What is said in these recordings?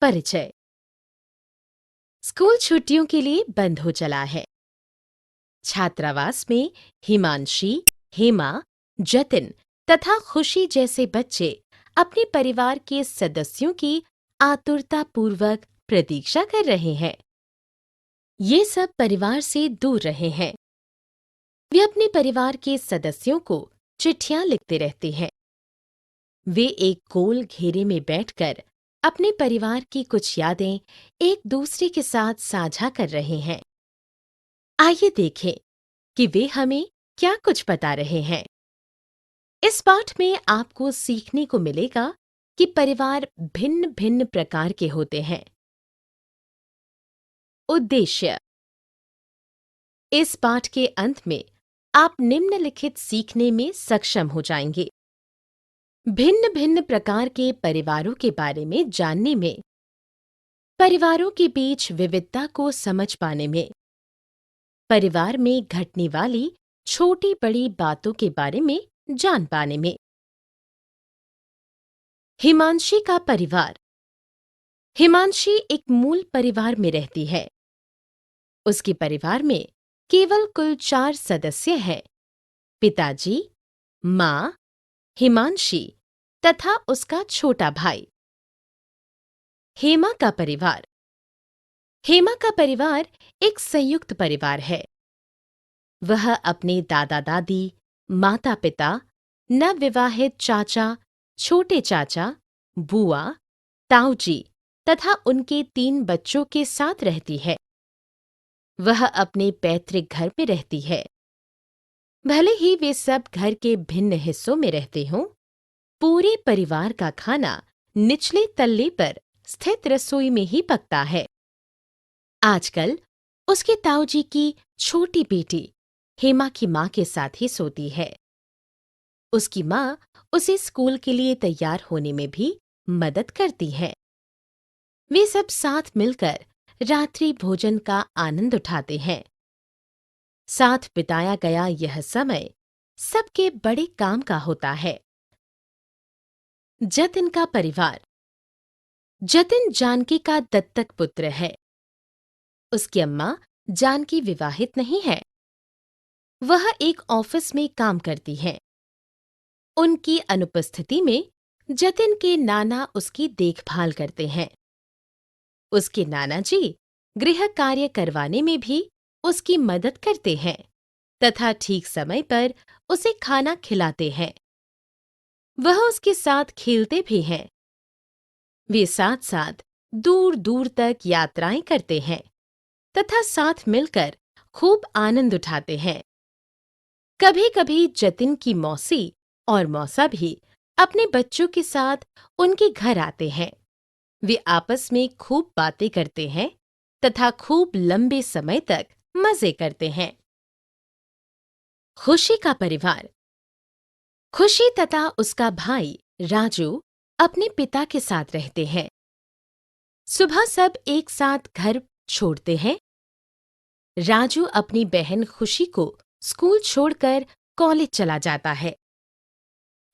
परिचय। स्कूल छुट्टियों के लिए बंद हो चला है। छात्रावास में हिमांशी, हेमा, जतिन तथा खुशी जैसे बच्चे अपने परिवार के सदस्यों की आतुरतापूर्वक प्रतीक्षा कर रहे हैं। ये सब परिवार से दूर रहे हैं। वे अपने परिवार के सदस्यों को चिट्ठियां लिखते रहते हैं। वे एक गोल घेरे में बैठकर अपने परिवार की कुछ यादें एक दूसरे के साथ साझा कर रहे हैं। आइए देखें कि वे हमें क्या कुछ बता रहे हैं। इस पाठ में आपको सीखने को मिलेगा कि परिवार भिन्न-भिन्न प्रकार के होते हैं। उद्देश्य। इस पाठ के अंत में आप निम्नलिखित सीखने में सक्षम हो जाएंगे। भिन्न-भिन्न प्रकार के परिवारों के बारे में जानने में, परिवारों के बीच विविधता को समझ पाने में, परिवार में घटने वाली छोटी-बड़ी बातों के बारे में जान पाने में। हिमांशी का परिवार। हिमांशी एक मूल परिवार में रहती है। उसके परिवार में केवल कुल 4 सदस्य हैं: पिताजी, माँ, हिमांशी तथा उसका छोटा भाई। हेमा का परिवार। हेमा का परिवार एक संयुक्त परिवार है। वह अपने दादा-दादी, माता-पिता, नवविवाहित चाचा, छोटे चाचा, बुआ, ताऊजी तथा उनके 3 बच्चों के साथ रहती है। वह अपने पैतृक घर में रहती है। भले ही वे सब घर के भिन्न हिस्सों में रहते हों, पूरे परिवार का खाना निचले तल्ले पर स्थित रसोई में ही पकता है। आजकल उसके ताऊजी की छोटी बेटी हेमा की माँ के साथ ही सोती है। उसकी माँ उसे स्कूल के लिए तैयार होने में भी मदद करती है। वे सब साथ मिलकर रात्रि भोजन का आनंद उठाते हैं। साथ बिताया गया यह समय सबके बड़े काम का होता है। जतिन का परिवार। जतिन जानकी का दत्तक पुत्र है। उसकी अम्मा जानकी विवाहित नहीं है। वह एक ऑफिस में काम करती है। उनकी अनुपस्थिति में जतिन के नाना उसकी देखभाल करते हैं। उसके नाना जी गृह कार्य करवाने में भी उसकी मदद करते हैं तथा ठीक समय पर उसे खाना खिलाते हैं। वह उसके साथ खेलते भी हैं। वे साथ-साथ दूर-दूर तक यात्राएं करते हैं तथा साथ मिलकर खूब आनंद उठाते हैं। कभी-कभी जतिन की मौसी और मौसा भी अपने बच्चों के साथ उनके घर आते हैं। वे आपस में खूब बातें करते हैं तथा खूब लंबे समय तक मजे करते हैं। खुशी का परिवार। खुशी तथा उसका भाई राजू अपने पिता के साथ रहते हैं। सुबह सब एक साथ घर छोड़ते हैं। राजू अपनी बहन खुशी को स्कूल छोड़कर कॉलेज चला जाता है।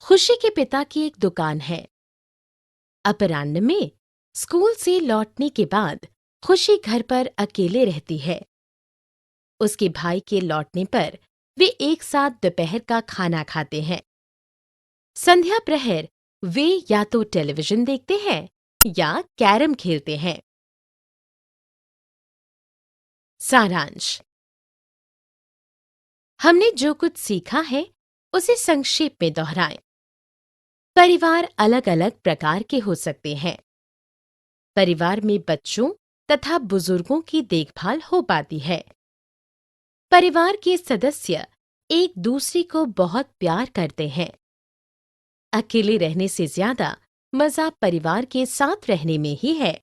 खुशी के पिता की एक दुकान है। अपराह्न में स्कूल से लौटने के बाद खुशी घर पर अकेले रहती है। उसके भाई के लौटने पर वे एक साथ दोपहर का खाना खाते हैं। संध्या प्रहर वे या तो टेलीविजन देखते हैं या कैरम खेलते हैं। सारांश। हमने जो कुछ सीखा है उसे संक्षेप में दोहराएं। परिवार अलग-अलग प्रकार के हो सकते हैं। परिवार में बच्चों तथा बुजुर्गों की देखभाल हो पाती है। परिवार के सदस्य एक दूसरे को बहुत प्यार करते हैं। अकेले रहने से ज्यादा मजा परिवार के साथ रहने में ही है।